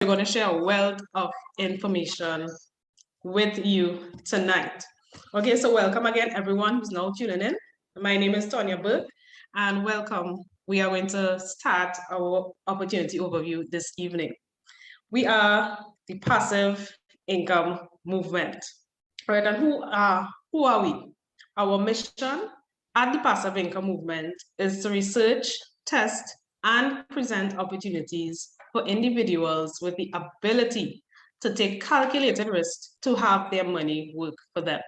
We're going to share a wealth of information with you tonight. Okay, so welcome again, everyone who's now tuning in. My name is Tonya Burke, and welcome. We are going to start our opportunity overview this evening. We are the passive income movement. Right, and who are we? Our mission at the passive income movement is to research, test, and present opportunities for individuals with the ability to take calculated risks to have their money work for them.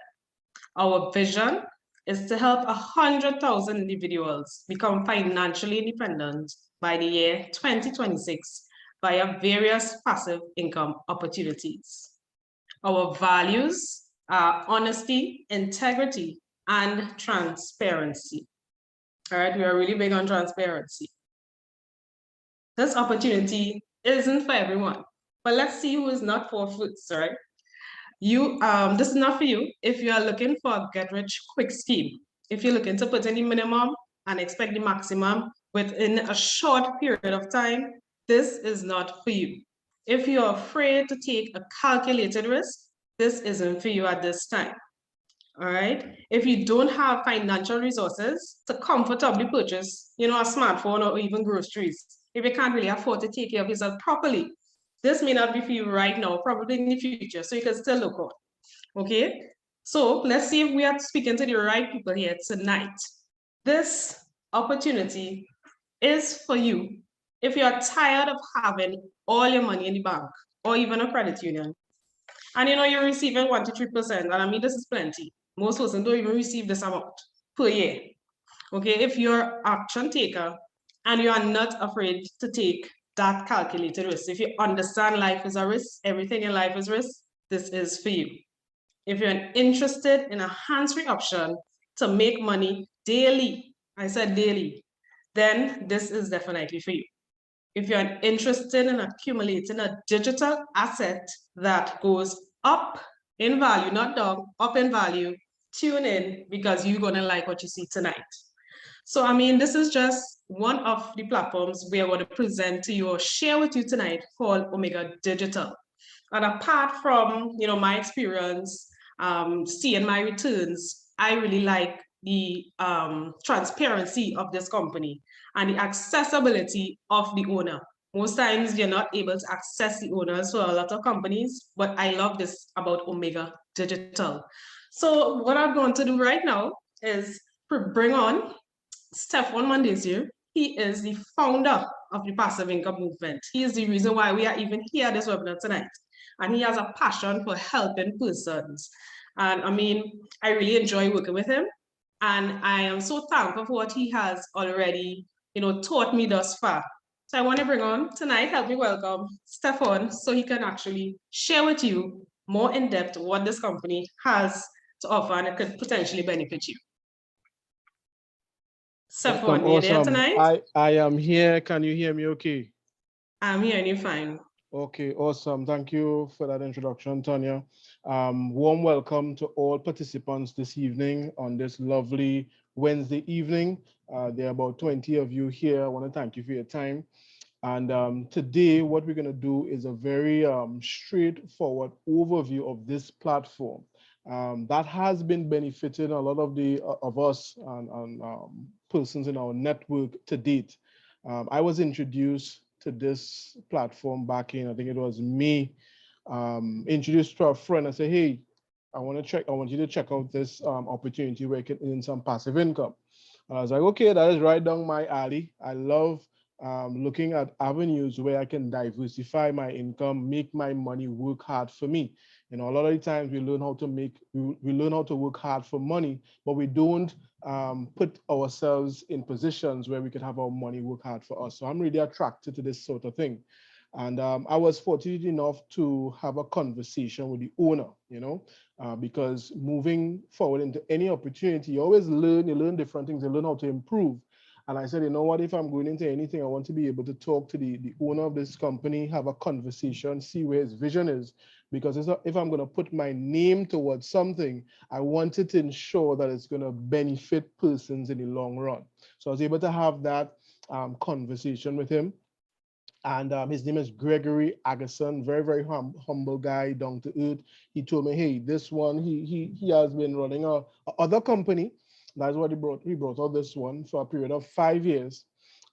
Our vision is to help 100,000 individuals become financially independent by the year 2026 via various passive income opportunities. Our values are honesty, integrity, and transparency. All right, we are really big on transparency. This opportunity isn't for everyone, but let's see who is not for fruits, right? This is not for you if you are looking for a get rich quick scheme. If you're looking to put in the minimum and expect the maximum within a short period of time, this is not for you. If you're afraid to take a calculated risk, this isn't for you at this time. All right. If you don't have financial resources to comfortably purchase, a smartphone or even groceries, if you can't really afford to take care of yourself properly, this may not be for you right now, probably in the future. So you can still look out. Okay. So let's see if we are speaking to the right people here tonight. This opportunity is for you if you are tired of having all your money in the bank or even a credit union. And you're receiving 1 to 3%. And I mean, this is plenty. Most persons don't even receive this amount per year. Okay, if you're action taker and you are not afraid to take that calculated risk, if you understand life is a risk, everything in life is risk, this is for you. If you're interested in a hands-free option to make money daily, I said daily, then this is definitely for you. If you're interested in accumulating a digital asset that goes up in value, not down, up in value, tune in because you're going to like what you see tonight. So, I mean, this is just one of the platforms we are going to present to you or share with you tonight called Omega Digital. And apart from, my experience, seeing my returns, I really like the transparency of this company and the accessibility of the owner. Most times you're not able to access the owners for a lot of companies, but I love this about Omega Digital. So what I'm going to do right now is bring on Stefan Mandesier. He is the founder of the Passive Income Movement. He is the reason why we are even here at this webinar tonight. And he has a passion for helping persons. And I mean, I really enjoy working with him. And I am so thankful for what he has already, taught me thus far. So I want to bring on tonight, help me welcome Stefan so he can actually share with you more in depth what this company has to offer and it could potentially benefit you. Stefan, are you there tonight? I am here. Can you hear me okay? I'm hearing you fine. Okay, awesome. Thank you for that introduction, Tonya. Warm welcome to all participants this evening on this lovely Wednesday evening. There are about 20 of you here. I want to thank you for your time. And today, what we're going to do is a very straightforward overview of this platform that has been benefiting a lot of us and persons in our network to date. I was introduced to this platform back in, I think it was May, introduced to a friend and said, hey, I want you to check out this opportunity where you can earn some passive income. And I was like, okay, that is right down my alley. I love looking at avenues where I can diversify my income, make my money work hard for me. A lot of the times we learn how to work hard for money, but we don't put ourselves in positions where we could have our money work hard for us. So I'm really attracted to this sort of thing. And I was fortunate enough to have a conversation with the owner, because moving forward into any opportunity, you always learn different things, you learn how to improve. And I said, you know what, if I'm going into anything, I want to be able to talk to the owner of this company, have a conversation, see where his vision is. Because if I'm going to put my name towards something, I wanted to ensure that it's going to benefit persons in the long run. So I was able to have that conversation with him. And his name is Gregory Agason, very, very humble guy, down to earth. He told me, hey, this one, he has been running a other company. That's what he brought out this one for a period of 5 years.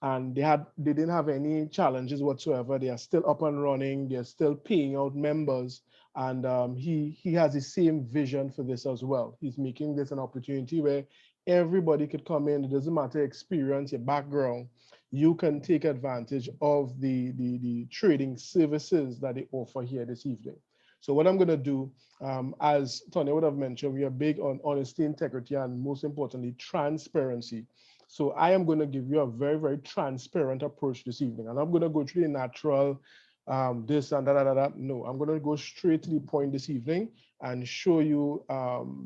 And they didn't have any challenges whatsoever. They are still up and running. They're still paying out members. And he has the same vision for this as well. He's making this an opportunity where everybody could come in. It doesn't matter experience, your background, you can take advantage of the trading services that they offer here this evening. So what I'm going to do, as Tony would have mentioned, we are big on honesty, integrity, and most importantly, transparency. So I am going to give you a very, very transparent approach this evening. And I'm going to go through the natural, this and that. No, I'm going to go straight to the point this evening and show you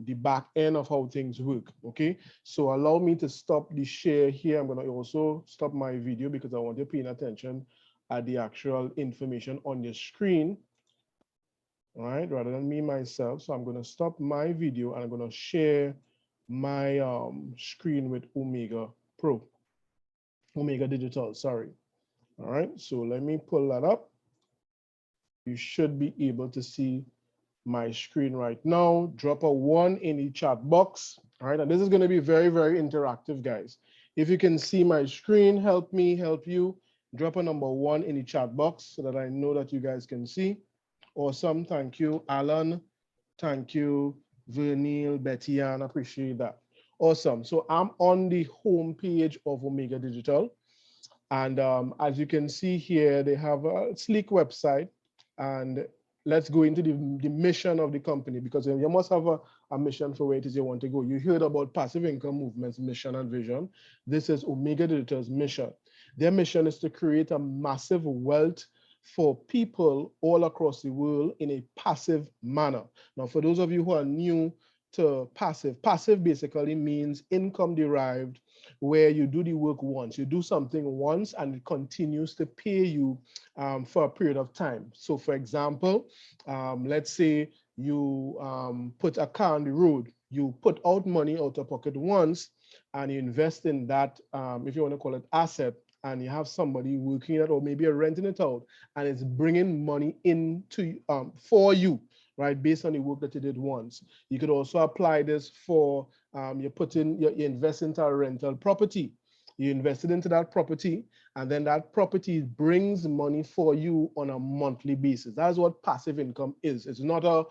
the back end of how things work, okay? So allow me to stop the share here. I'm gonna also stop my video because I want you paying attention at the actual information on your screen, all right, rather than me myself. So I'm gonna stop my video and I'm gonna share my screen with Omega Digital, sorry. All right, so let me pull that up. You should be able to see my screen right now. Drop a 1 in the chat box. All right, and this is going to be very, very interactive, guys. If you can see my screen, help me help you. Drop a number 1 in the chat box so that I know that you guys can see. Awesome. Thank you, Alan. Thank you, Vernil, Betty Ann. Appreciate that. Awesome. So I'm on the home page of Omega Digital. And as you can see here, they have a sleek website. And let's go into the mission of the company, because you must have a mission for where it is you want to go. You heard about Passive Income Movement's mission and vision. This is Omega Digital's mission. Their mission is to create a massive wealth for people all across the world in a passive manner. Now, for those of you who are new to passive basically means income derived, where you do the work once, you do something once and it continues to pay you for a period of time. So for example, let's say you put a car on the road, you put out money out of pocket once and you invest in that, if you want to call it asset, and you have somebody working it or maybe you're renting it out and it's bringing money into for you, right, based on the work that you did once. You could also apply this for you invest into a rental property. You invested into that property, and then that property brings money for you on a monthly basis. That's what passive income is. It's not a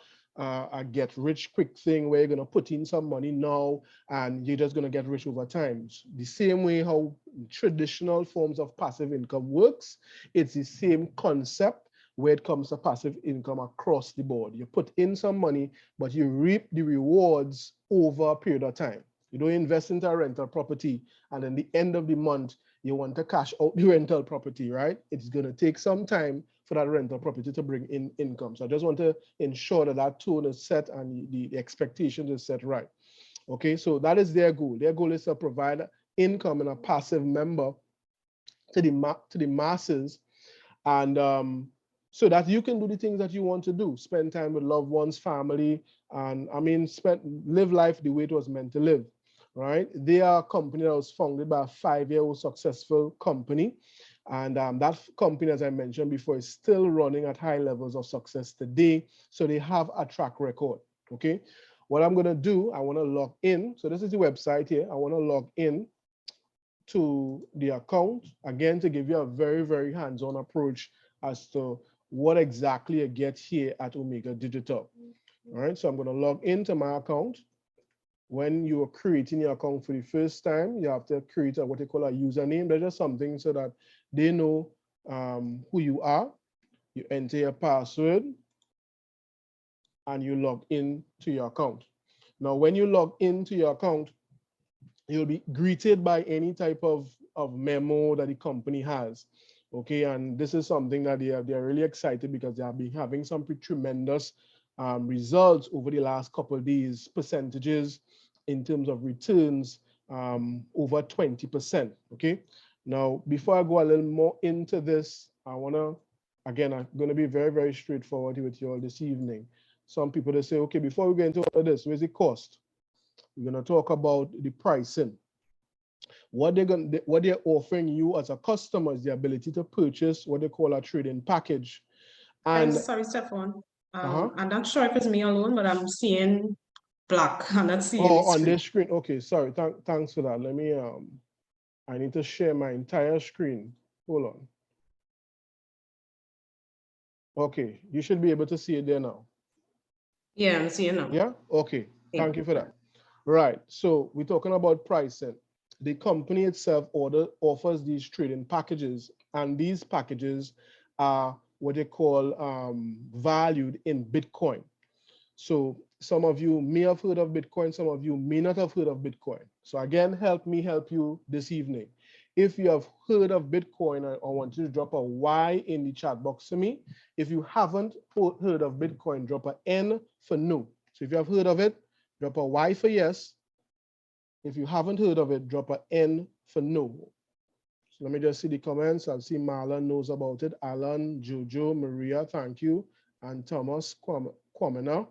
get rich quick thing where you're going to put in some money now and you're just going to get rich over time. The same way how traditional forms of passive income works, it's the same concept where it comes to passive income across the board. You put in some money, but you reap the rewards over a period of time. You don't invest into a rental property and then the end of the month, you want to cash out the rental property, right? It's going to take some time for that rental property to bring in income. So I just want to ensure that that tone is set and the expectations is set right. Okay, so that is their goal. Their goal is to provide income in a passive member to the masses, and so that you can do the things that you want to do, spend time with loved ones, family, and live life the way it was meant to live, right? They are a company that was founded by a 5-year-old successful company. And that company, as I mentioned before, is still running at high levels of success today. So they have a track record, okay? What I'm gonna do, I wanna log in. So this is the website here. I wanna log in to the account, again, to give you a very, very hands-on approach as to what exactly I get here at Omega Digital. All right, so I'm gonna log into my account. When you are creating your account for the first time, you have to create what they call a username. That's just something so that they know who you are. You enter your password and you log in to your account. Now, when you log into your account, you'll be greeted by any type of memo that the company has. Okay, and this is something that they're really excited because they have been having some pretty tremendous results over the last couple of days, percentages in terms of returns over 20%. Okay, now before I go a little more into this, I'm gonna be very, very straightforward with you all this evening. Some people they say, okay, before we get into all of this, where's the cost? We're gonna talk about the pricing. What they're offering you as a customer is the ability to purchase what they call a trading package. And Sorry, Stefan. I'm not sure if it's me alone, but I'm seeing black. I'm not seeing the on screen. this screen. Okay, sorry. Thanks for that. Let me I need to share my entire screen. Hold on. Okay, you should be able to see it there now. Yeah, I'm seeing now. Yeah, okay. Yeah. Thank you for that. Right, so we're talking about pricing. The company itself offers these trading packages, and these packages are what they call valued in Bitcoin. So some of you may have heard of Bitcoin, some of you may not have heard of Bitcoin. So again, help me help you this evening. If you have heard of Bitcoin, I want you to drop a Y in the chat box for me. If you haven't heard of Bitcoin, drop a N for no. So if you have heard of it, drop a Y for yes. If you haven't heard of it, drop a N for no. So let me just see the comments. I'll see Marlon knows about it. Alan, Jojo, Maria, thank you. And Thomas Kwamena.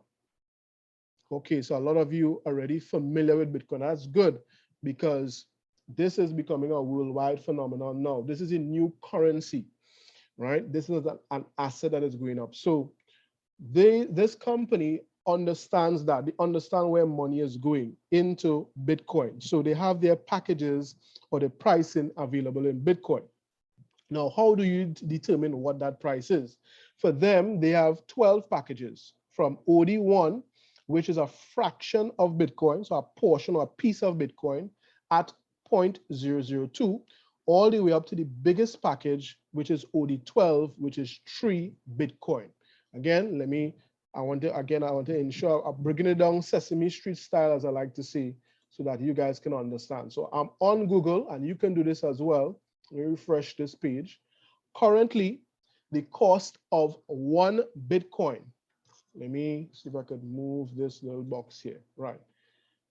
Okay, so a lot of you are already familiar with Bitcoin. That's good because this is becoming a worldwide phenomenon now. This is a new currency, right? This is an asset that is going up. So this company understands that. They understand where money is going into Bitcoin. So they have their packages or the pricing available in Bitcoin. Now, how do you determine what that price is? For them, they have 12 packages from OD1, which is a fraction of Bitcoin, so a portion or a piece of Bitcoin at 0.002, all the way up to the biggest package, which is OD12, which is 3 Bitcoin. Again, I want to ensure I'm bringing it down Sesame Street style, as I like to say, so that you guys can understand. So I'm on Google, and you can do this as well. Let me refresh this page. Currently, the cost of 1 Bitcoin. Let me see if I could move this little box here. Right.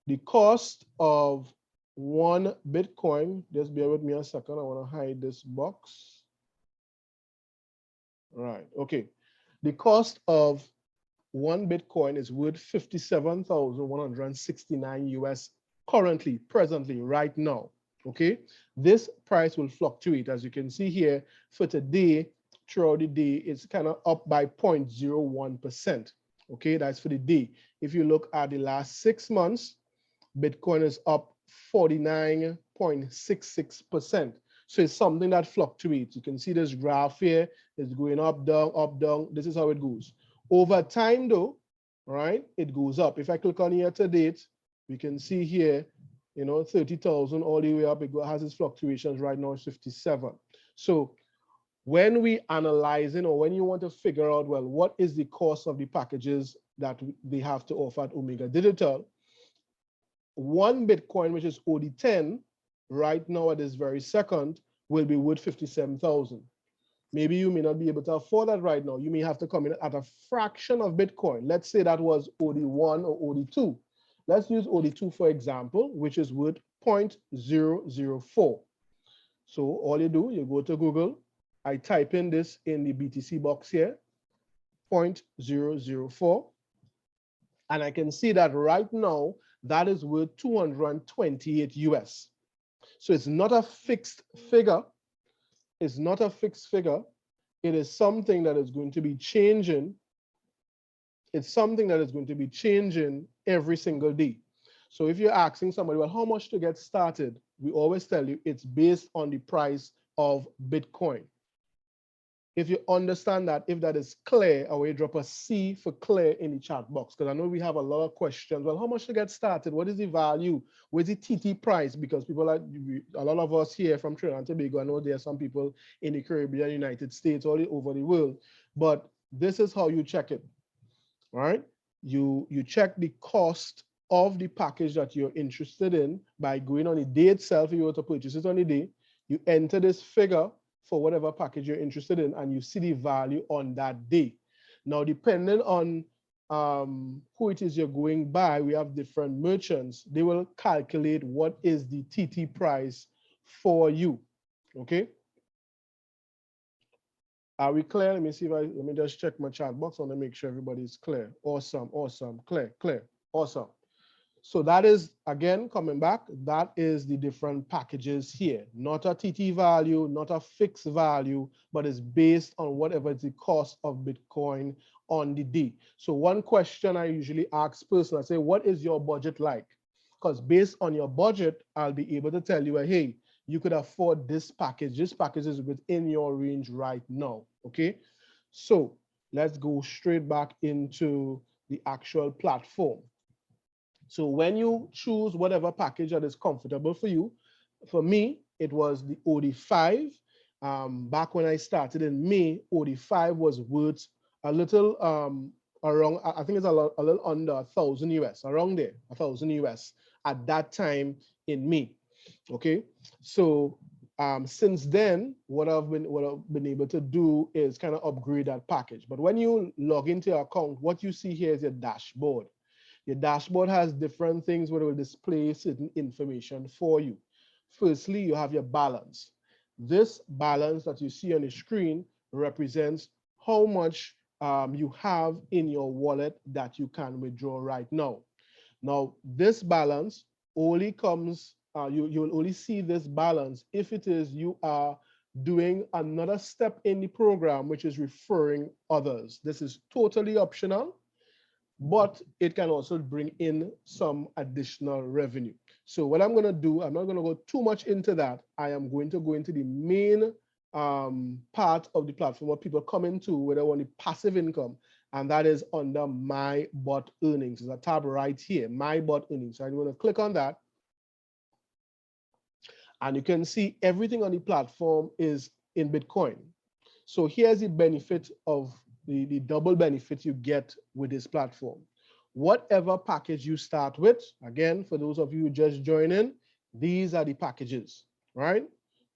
The cost of 1 Bitcoin, just bear with me a second. I want to hide this box. Right. Okay. The cost of 1 Bitcoin is worth 57,169 US currently, presently, right now. Okay, this price will fluctuate. As you can see here, for today, throughout the day, it's kind of up by 0.01%. Okay, that's for the day. If you look at the last 6 months, Bitcoin is up 49.66%. So it's something that fluctuates. You can see this graph here is going up, down, up, down. This is how it goes. Over time though, right, it goes up. If I click on year to date, we can see here, 30,000 all the way up. It has its fluctuations. Right now it's 57. So when we analyzing, or when you want to figure out, well, what is the cost of the packages that they have to offer at Omega Digital, 1 Bitcoin, which is OD10, right now at this very second, will be worth 57,000. Maybe you may not be able to afford that right now. You may have to come in at a fraction of Bitcoin. Let's say that was OD1 or OD2. Let's use OD2 for example, which is worth 0.004. So all you do, you go to Google. I type in this in the BTC box here, 0.004. And I can see that right now, that is worth 228 US. So it's not a fixed figure. It's not a fixed figure. It is something that is going to be changing. It's something that is going to be changing every single day. So if you're asking somebody, well, how much to get started? We always tell you it's based on the price of Bitcoin. If you understand that, if that is clear, I will drop a C for clear in the chat box, because I know we have a lot of questions. Well, how much to get started? What is the value? What is the TT price? Because people a lot of us here from Trinidad and Tobago, I know there are some people in the Caribbean, United States, all over the world, but this is how you check it, all right? You check the cost of the package that you're interested in by going on the day itself. If you were to purchase it on the day, you enter this figure for whatever package you're interested in, and you see the value on that day. Now, depending on who it is you're going by, we have different merchants. They will calculate what is the TT price for you, okay? Are we clear? Let me see if let me just check my chat box. I want to make sure everybody is clear. Awesome, awesome, clear, awesome. So that is, again, coming back, that is the different packages here. Not a TT value, not a fixed value, but it's based on whatever is the cost of Bitcoin on the day. So one question I usually ask person, I say, what is your budget like? Because based on your budget, I'll be able to tell you, hey, you could afford this package. This package is within your range right now, okay? So let's go straight back into the actual platform. So when you choose whatever package that is comfortable for you, for me, it was the OD5. Back when I started in May, OD5 was worth a little around, I think it's a little under 1,000 US, around there, 1,000 US at that time in May. Okay, so since then, what I've been able to do is kind of upgrade that package. But when you log into your account, what you see here is your dashboard. Your dashboard has different things where it will display certain information for you. Firstly, you have your balance. This balance that you see on the screen represents how much you have in your wallet that you can withdraw right now. Now, this balance only comes, you will only see this balance if it is you are doing another step in the program, which is referring others. This is totally optional, but it can also bring in some additional revenue. So what I'm going to do, I'm not going to go too much into that. I am going to go into the main part of the platform where people come into where they want the passive income, and that is under My Bot Earnings. There's a tab right here, My Bot Earnings. So I'm going to click on that, and you can see everything on the platform is in Bitcoin. So here's the benefit of the double benefit you get with this platform. Whatever package you start with, again, for those of you who just joined in, these are the packages, right?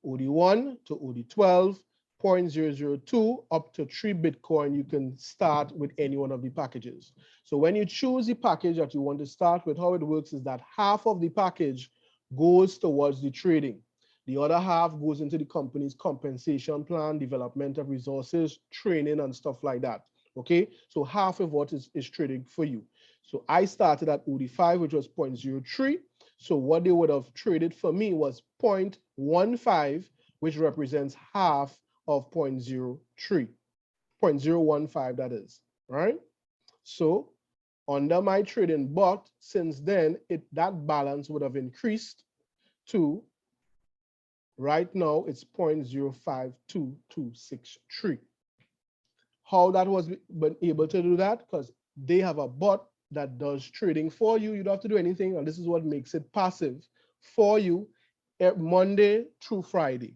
OD1 to OD12, 0.002 up to 3 Bitcoin, you can start with any one of the packages. So when you choose the package that you want to start with, how it works is that half of the package goes towards the trading. The other half goes into the company's compensation plan, development of resources, training, and stuff like that. Okay, so half of what is trading for you. So I started at OD5, which was 0.03. So what they would have traded for me was 0.15, which represents half of 0.03, 0.015, that is, right? So under my trading bot, since then, that balance would have increased to, right now, it's 0.052263. How that was been able to do that? Because they have a bot that does trading for you. You don't have to do anything, and this is what makes it passive for you Monday through Friday.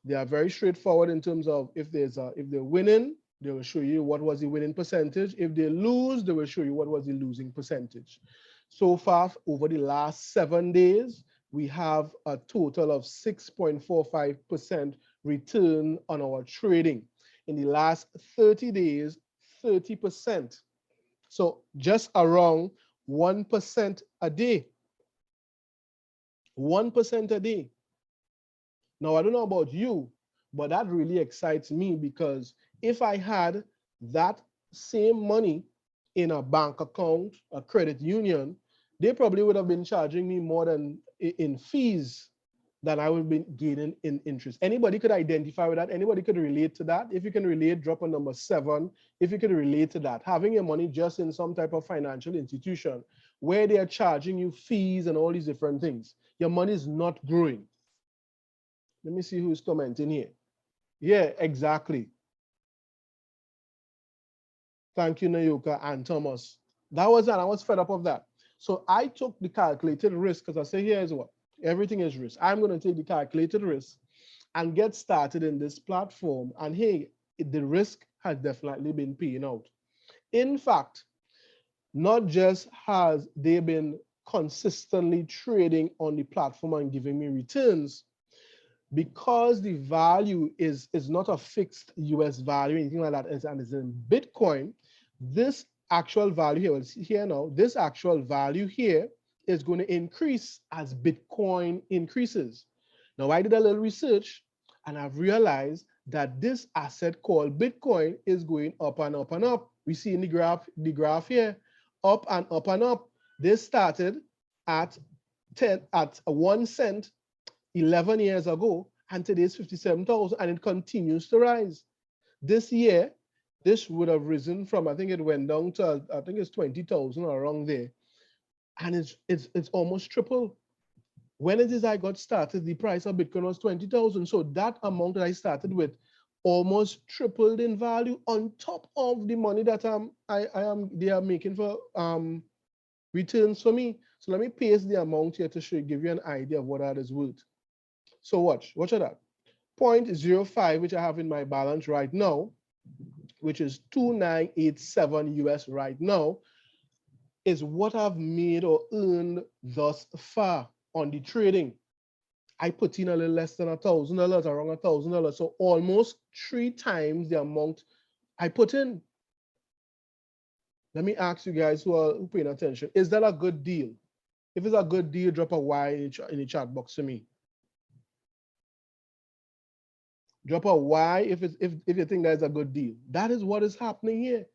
They are very straightforward in terms of if they're winning, they will show you what was the winning percentage. If they lose, they will show you what was the losing percentage. So far, over the last 7 days, we have a total of 6.45% return on our trading. In the last 30 days, 30%. So just around 1% a day. 1% a day. Now, I don't know about you, but that really excites me, because if I had that same money in a bank account, a credit union, they probably would have been charging me more than in fees than I would be gaining in interest. Anybody could identify with that. Anybody could relate to that. If you can relate, drop a number 7. If you could relate to that, having your money just in some type of financial institution where they are charging you fees and all these different things, your money is not growing. Let me see who's commenting here. Yeah, exactly. Thank you, Nayoka and Thomas. That was that. I was fed up of that. So I took the calculated risk, because I say here is what everything is risk. I'm going to take the calculated risk and get started in this platform. And hey, the risk has definitely been paying out. In fact, not just has they been consistently trading on the platform and giving me returns, because the value is not a fixed US value, anything like that, and it's in Bitcoin, this actual value here, we'll see here now, this actual value here is going to increase as Bitcoin increases. Now, I did a little research, and I've realized that this asset called Bitcoin is going up and up and up. We see in the graph here, up and up and up. This started at 1 cent 11 years ago, and today is 57,000, and it continues to rise. This year, this would have risen from, I think it went down to, I think it's 20,000 or around there, and it's almost triple. When it is I got started, the price of Bitcoin was 20,000. So that amount that I started with almost tripled in value on top of the money that they are making for returns for me. So let me paste the amount here to give you an idea of what that is worth. So watch that. 0.05, which I have in my balance right now, which is 2987 US right now, is what I've made or earned thus far on the trading. I put in a little less than $1,000, around $1,000. So almost 3 times the amount I put in. Let me ask you guys who are paying attention, is that a good deal? If it's a good deal, drop a Y in the chat box for me. Drop a Y if you think that is a good deal. That is what is happening here.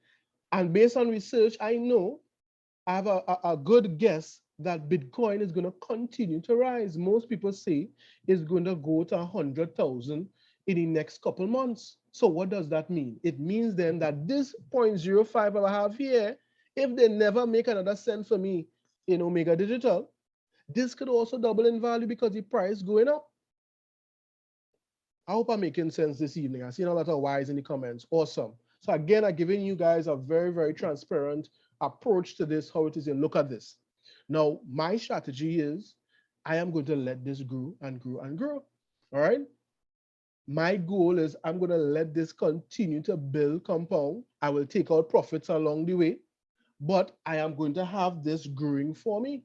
And based on research, I know I have a good guess that Bitcoin is going to continue to rise. Most people say it's going to go to 100,000 in the next couple months. So what does that mean? It means then that this 0.05 I have here, if they never make another cent for me in Omega Digital, this could also double in value because the price going up. I hope I'm making sense this evening. I've seen a lot of Y's in the comments. Awesome. So again, I'm giving you guys a very, very transparent approach to this, how it is you look at this. Now, my strategy is I am going to let this grow and grow and grow. All right. My goal is I'm going to let this continue to build compound. I will take out profits along the way, but I am going to have this growing for me.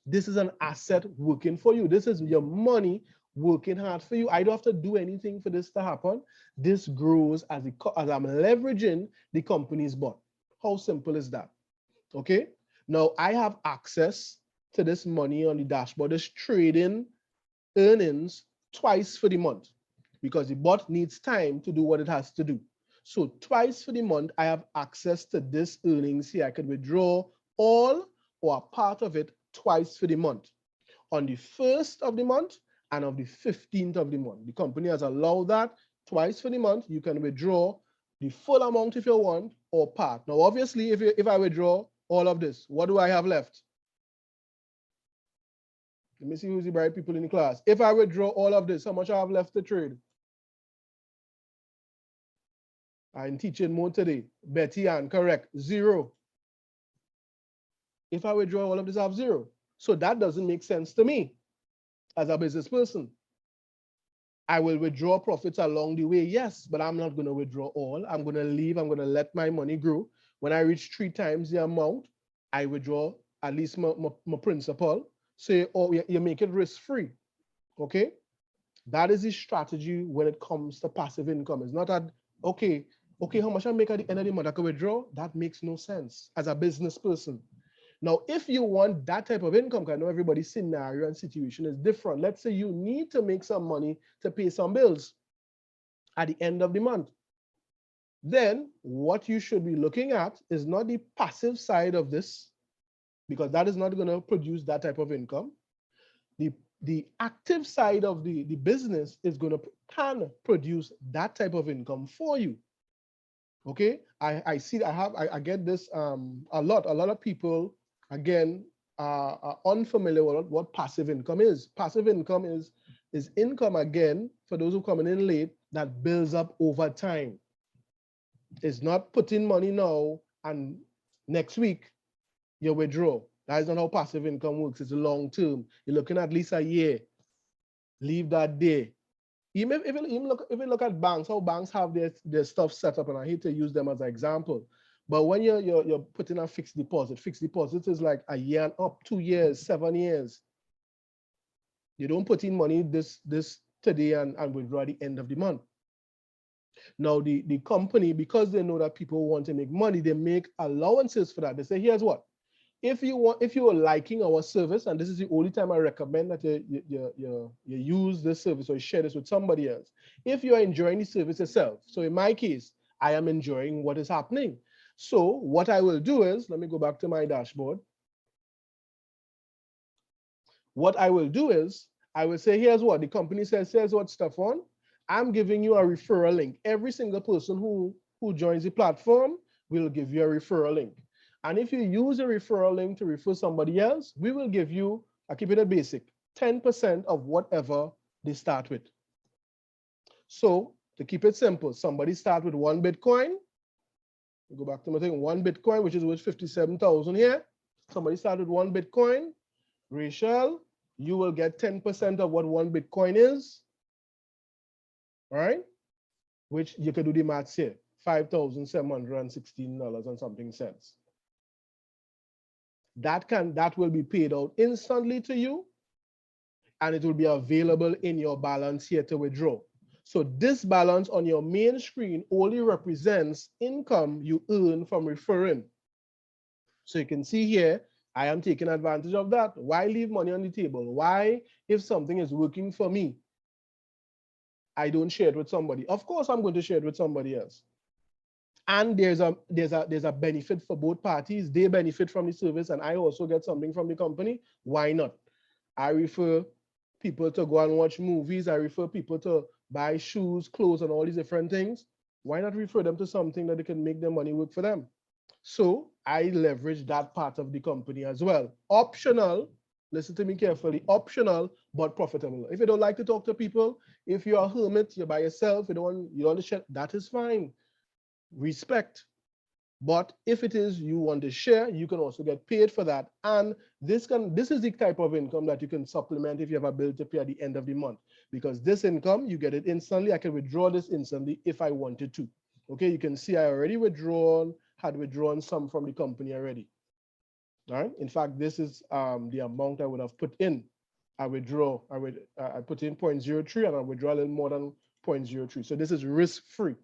This is an asset working for you. This is your money working hard for you. I don't have to do anything for this to happen. This grows as I'm leveraging the company's bond. How simple is that? Okay. Now I have access to this money on the dashboard, this trading earnings twice for the month because the bot needs time to do what it has to do. So twice for the month, I have access to this earnings here. I could withdraw all or a part of it twice for the month. On the 1st of the month and on the 15th of the month. The company has allowed that twice for the month. You can withdraw the full amount if you want or part. Now, obviously, if I withdraw all of this, what do I have left? Let me see who's the bright people in the class. If I withdraw all of this, how much I have left to trade? I'm teaching more today. Betty Ann, correct, 0. If I withdraw all of this, I have 0. So that doesn't make sense to me as a business person. I will withdraw profits along the way, yes, but I'm not going to withdraw all. I'm going to leave. I'm going to let my money grow. When I reach 3 times the amount, I withdraw at least my principal. Say, oh, you make it risk-free, okay? That is the strategy when it comes to passive income. It's not that, okay, how much I make at the end of the month, I can withdraw? That makes no sense as a business person. Now, if you want that type of income, because I know everybody's scenario and situation is different. Let's say you need to make some money to pay some bills at the end of the month. Then what you should be looking at is not the passive side of this, because that is not going to produce that type of income. The active side of the business is going to can produce that type of income for you. Okay, I see I get this a lot of people again are unfamiliar with what passive income is. Passive income is income, again, for those who are coming in late, that builds up over time. It's not putting money now and next week you withdraw. That is not how passive income works. It's a long term. You're looking at least a year. Leave that there. Even if you look at banks, how banks have their stuff set up, and I hate to use them as an example, but when you're putting a fixed deposit is like a year and up, 2 years, 7 years. You don't put in money this today and withdraw at the end of the month. Now the company, because they know that people want to make money, they make allowances for that. They say, here's what. If you are liking our service, and this is the only time I recommend that you use this service or share this with somebody else. If you are enjoying the service yourself, so in my case, I am enjoying what is happening. So what I will do is, let me go back to my dashboard. What I will do is I will say, here's what the company says, here's what Stephon, I'm giving you a referral link. Every single person who joins the platform will give you a referral link. And if you use a referral link to refer somebody else, we will give you, I keep it a basic, 10% of whatever they start with. So to keep it simple, somebody start with 1 Bitcoin. Go back to my thing, 1 Bitcoin, which is worth 57,000 here. Somebody start with 1 Bitcoin. Rachel, you will get 10% of what 1 Bitcoin is. All right, which you can do the maths here, $5,716 and something cents. That will be paid out instantly to you, and it will be available in your balance here to withdraw. So this balance on your main screen only represents income you earn from referring. So you can see here, I am taking advantage of that. Why leave money on the table? Why, if something is working for me, I don't share it with somebody? Of course, I'm going to share it with somebody else. And there's a benefit for both parties. They benefit from the service, and I also get something from the company. Why not? I refer people to go and watch movies. I refer people to buy shoes, clothes, and all these different things. Why not refer them to something that they can make their money work for them? So I leverage that part of the company as well. Optional, listen to me carefully, optional, but profitable. If you don't like to talk to people, if you're a hermit, you're by yourself, you don't want to share, that is fine. Respect. But if it is you want to share, you can also get paid for that. And this is the type of income that you can supplement if you have a bill to pay at the end of the month. Because this income, you get it instantly. I can withdraw this instantly if I wanted to. Okay, you can see I already had withdrawn some from the company already. All right. In fact, this is the amount I would have put in. I put in 0.03 and I withdraw a little more than 0.03. So this is risk-free.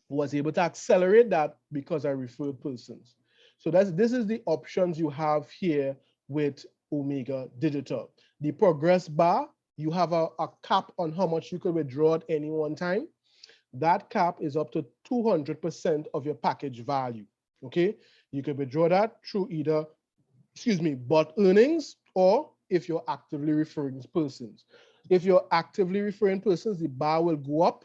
Was able to accelerate that because I referred persons. So this is the options you have here with Omega Digital. The progress bar, you have a cap on how much you can withdraw at any one time. That cap is up to 200% of your package value. Okay, you can withdraw that through either, bot earnings, or if you're actively referring persons. If you're actively referring persons, the bar will go up.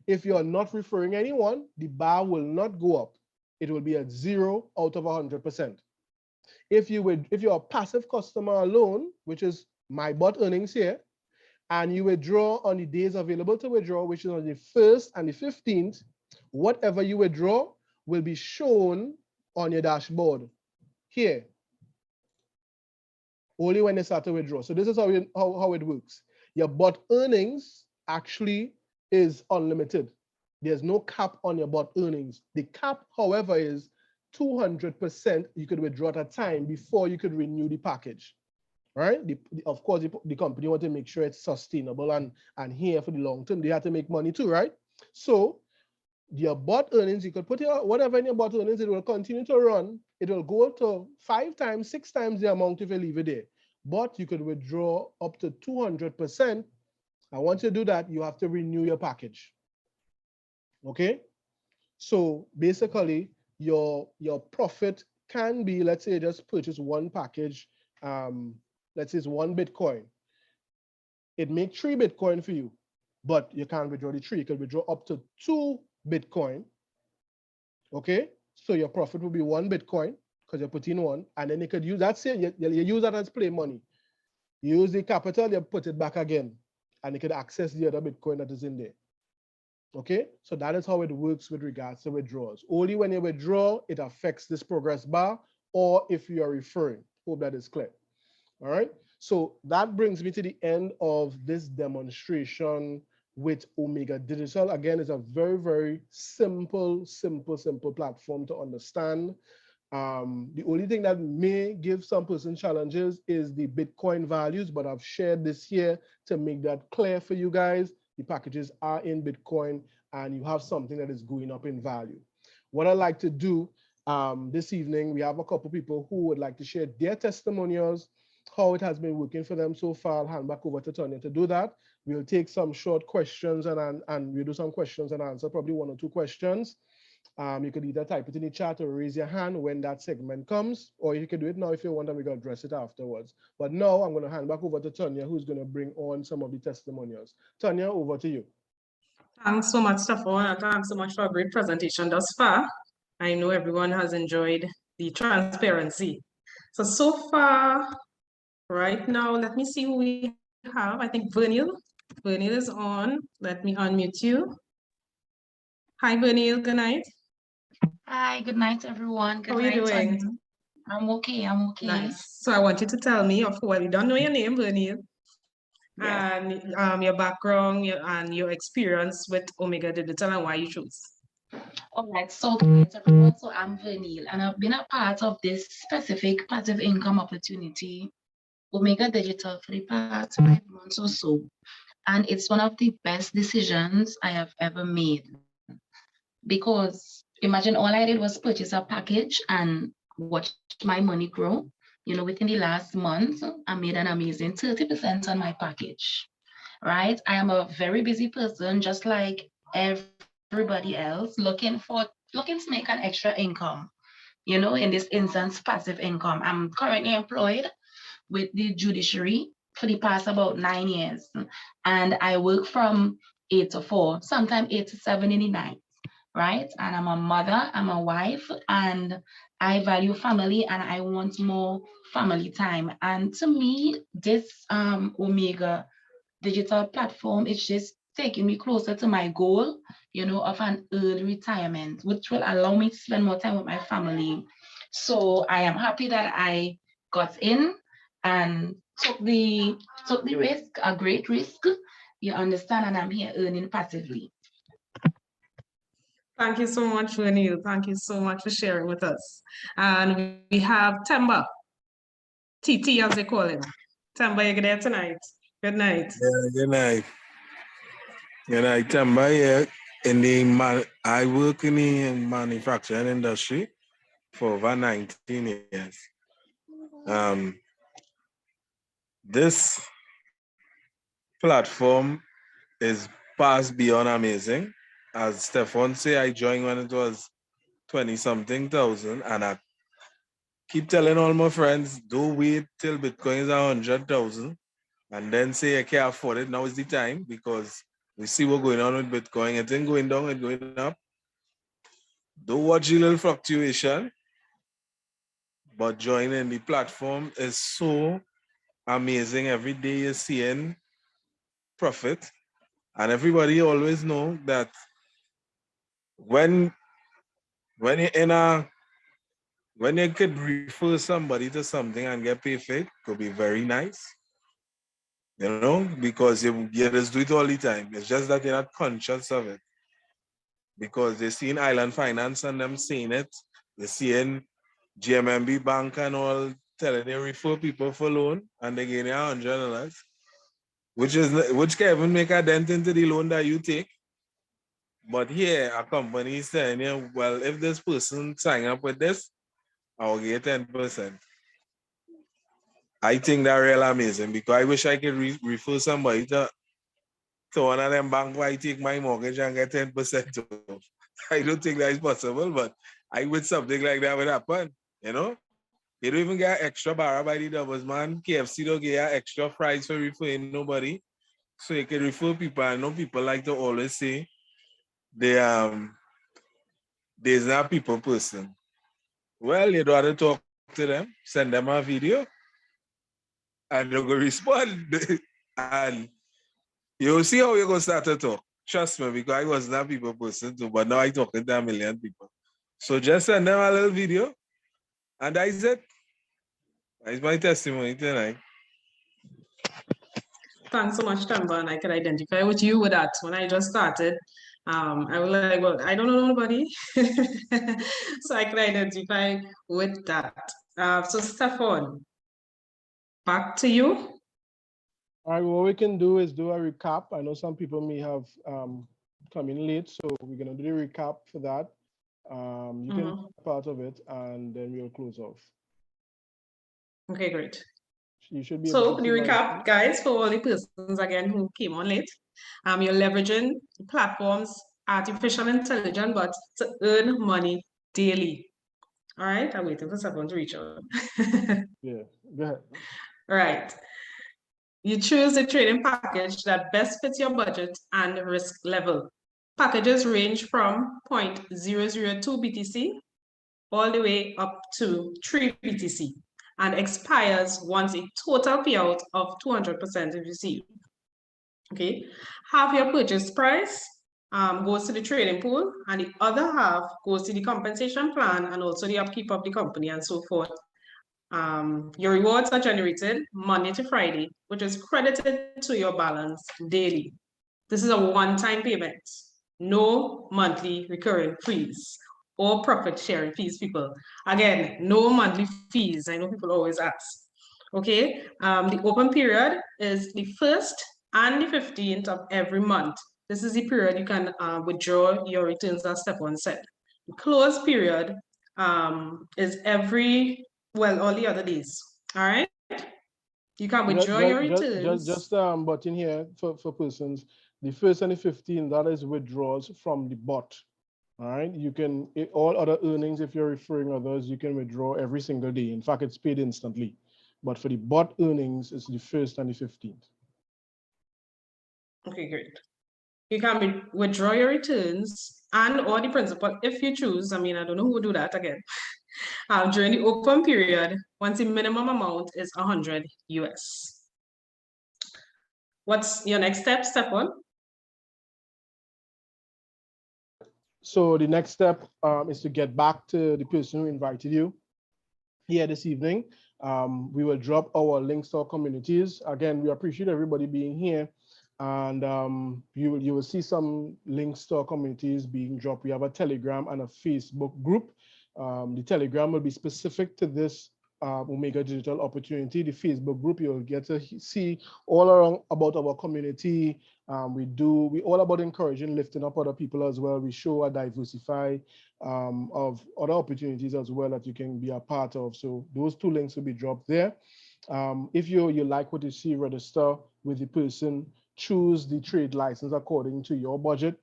If you're not referring anyone, the bar will not go up. It will be at 0 out of 100%. If you're a passive customer alone, which is my bot earnings here, and you withdraw on the days available to withdraw, which is on the 1st and the 15th, whatever you withdraw will be shown on your dashboard here, only when they start to withdraw. So this is how it works. Your bot earnings actually is unlimited. There's no cap on your bot earnings. The cap, however, is 200% you could withdraw at a time before you could renew the package. Right? Of course, the company want to make sure it's sustainable and here for the long term. They have to make money too, right? So your bot earnings, you could put whatever in your bot earnings, it will continue to run. It will go to 5 times, 6 times the amount if you leave it there. But you could withdraw up to 200%. And once you do that, you have to renew your package. Okay? So basically, your profit can be, let's say, just purchase one package. Let's say it's 1 Bitcoin. It makes 3 Bitcoin for you, but you can't withdraw the 3. You can withdraw up to 2 Bitcoin. Okay, so your profit will be 1 Bitcoin because you put in 1, and then you could use that. Say you use that as play money. You use the capital, you put it back again, and you could access the other Bitcoin that is in there. Okay, so that is how it works with regards to withdrawals. Only when you withdraw, it affects this progress bar, or if you are referring. Hope that is clear. All right, so that brings me to the end of this demonstration with Omega Digital. Again, it's a very, very simple platform to understand. The only thing that may give some person challenges is the Bitcoin values, but I've shared this here to make that clear for you guys. The packages are in Bitcoin and you have something that is going up in value. What I'd like to do this evening, we have a couple people who would like to share their testimonials, how it has been working for them so far. I'll hand back over to Tonya to do that. We'll take some short questions and we'll do some questions and answer, probably 1 or 2 questions. You could either type it in the chat or raise your hand when that segment comes, or you can do it now if you want, and we're going to address it afterwards. But now I'm going to hand back over to Tanya, who's going to bring on some of the testimonials. Tanya, over to you. Thanks so much, Stefan, and thanks so much for a great presentation thus far. I know everyone has enjoyed the transparency. So far, right now, let me see who we have. I think Vernil. Vernil is on. Let me unmute you. Hi, Vernil. Good night. Hi, good night, everyone. Good How are you night, doing? Tanya. I'm okay. I'm okay. Nice. So I want you to tell me, well, we don't know your name, Vernil, Yes. and your background and your experience with Omega Digital and why you chose. All right. So, good night, everyone. So, I'm Vernil, and I've been a part of this specific passive income opportunity, Omega Digital, for the past 5 months or so. And it's one of the best decisions I have ever made. Because imagine all I did was purchase a package and watch my money grow. You know, within the last month, I made an amazing 30% on my package, right? I am a very busy person, just like everybody else, looking to make an extra income. You know, in this instance, passive income. I'm currently employed with the judiciary for the past about 9 years. And I work from 8 to 4, sometimes 8 to 7 in the night, right? And I'm a mother, I'm a wife, and I value family and I want more family time. And to me, this Omega Digital platform is just taking me closer to my goal, you know, of an early retirement, which will allow me to spend more time with my family. So I am happy that I got in and took the risk, a great risk. You understand, and I'm here earning passively. Thank you so much, Vernil. Thank you so much for sharing with us. And we have Temba, TT as they call him. Temba, you're there tonight. Good night. Yeah, good night. Good night, Temba. Yeah, I work in the manufacturing industry for over 19 years. This platform is past beyond amazing. As Stefan said, I joined when it was 20-something thousand, and I keep telling all my friends, don't wait till Bitcoin is 100,000 and then say I can't afford it. Now is the time, because we see what's going on with Bitcoin. It ain't going down, it's going up. Don't watch the little fluctuation, but joining the platform is so amazing. Every day you're seeing profit, and everybody always know that when you could refer somebody to something and get paid for it, could be very nice. You know, because you just do it all the time. It's just that you're not conscious of it. Because they're seeing Island Finance and them seeing it. They're seeing GMMB Bank and all telling they refer people for loan and they gain $100, which can even make a dent into the loan that you take. But here, a company is saying, yeah, well, if this person sign up with this, I'll get 10%. I think that's real amazing, because I wish I could refer somebody to one of them banks where I take my mortgage and get 10% off. I don't think that is possible, but I wish something like that would happen, you know? You don't even get extra bar by the doubles, man. KFC don't get extra fries for referring nobody. So you can refer people. I know people like to always say there's not people person. Well, you'd rather talk to them, send them a video, and they're going to respond. And you'll see how you're going to start to talk. Trust me, because I was not people person too, but now I talking to 1 million people. So just send them a little video, and that is it. That is my testimony tonight. Thanks so much, Temba, and I can identify with you with that. When I just started, I was like, well, I don't know nobody. So I can identify with that. So Stefan, back to you. All right, what we can do is do a recap. I know some people may have come in late, so we're going to do the recap for that. You can be part of it, and then we'll close off. Okay, great. You should be so the recap, guys, for all the persons again who came on late. You're leveraging platforms artificial intelligence, but to earn money daily. All right, I'm waiting for someone to reach out. Yeah, go ahead. All right. You choose the trading package that best fits your budget and risk level. Packages range from 0.002 BTC all the way up to 3 BTC and expires once a total payout of 200% is received. Okay, half your purchase price goes to the trading pool, and the other half goes to the compensation plan and also the upkeep of the company and so forth. Your rewards are generated Monday to Friday, which is credited to your balance daily. This is a one-time payment, no monthly recurring fees or profit sharing fees, people. Again, no monthly fees. I know people always ask. Okay, the open period is the 1st and the 15th of every month. This is the period you can withdraw your returns, as Stephon said. The close period is all the other days. All right, you can withdraw your returns. Just button here for persons. The 1st and the 15th, that is withdrawals from the bot. All right, you can, all other earnings, if you're referring others, you can withdraw every single day. In fact, it's paid instantly. But for the bot earnings, it's the 1st and the 15th. Okay, great. You can withdraw your returns and or the principal if you choose. I mean, I don't know who would do that again. During the open period, once the minimum amount is 100 US. What's your next step, Stephon? So the next step is to get back to the person who invited you here this evening. We will drop our links to our communities. Again, we appreciate everybody being here, and you will see some links to our communities being dropped. We have a Telegram and a Facebook group. The Telegram will be specific to this Omega Digital opportunity. The Facebook group, you'll get to see all around about our community. We all about encouraging, lifting up other people as well. We show a diversify of other opportunities as well that you can be a part of. So those 2 links will be dropped there. If you like what you see, register with the person, choose the trade license according to your budget,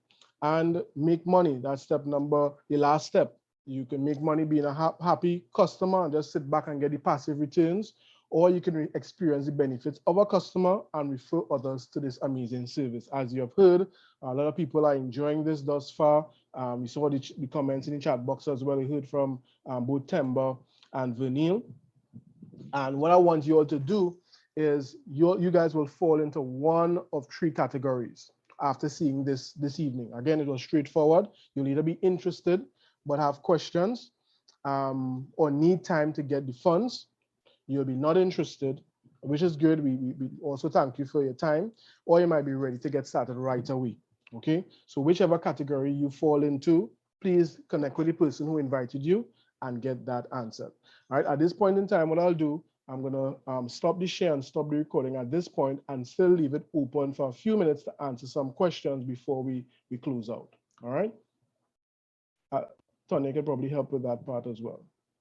and make money. That's step number, the last step. You can make money being a happy customer and just sit back and get the passive returns, or you can experience the benefits of a customer and refer others to this amazing service. As you have heard, a lot of people are enjoying this thus far. We saw the comments in the chat box as well. We heard from both Temba and Vernil. And what I want you all to do is you guys will fall into one of 3 categories after seeing this evening. Again, it was straightforward. You'll either be interested but have questions or need time to get the funds. You'll be not interested, which is good. We also thank you for your time, or you might be ready to get started right away. Okay, so whichever category you fall into, please connect with the person who invited you and get that answered. All right, at this point in time, what I'll do, I'm gonna stop the share and stop the recording at this point and still leave it open for a few minutes to answer some questions before we close out. All right. Tonya can probably help with that part as well.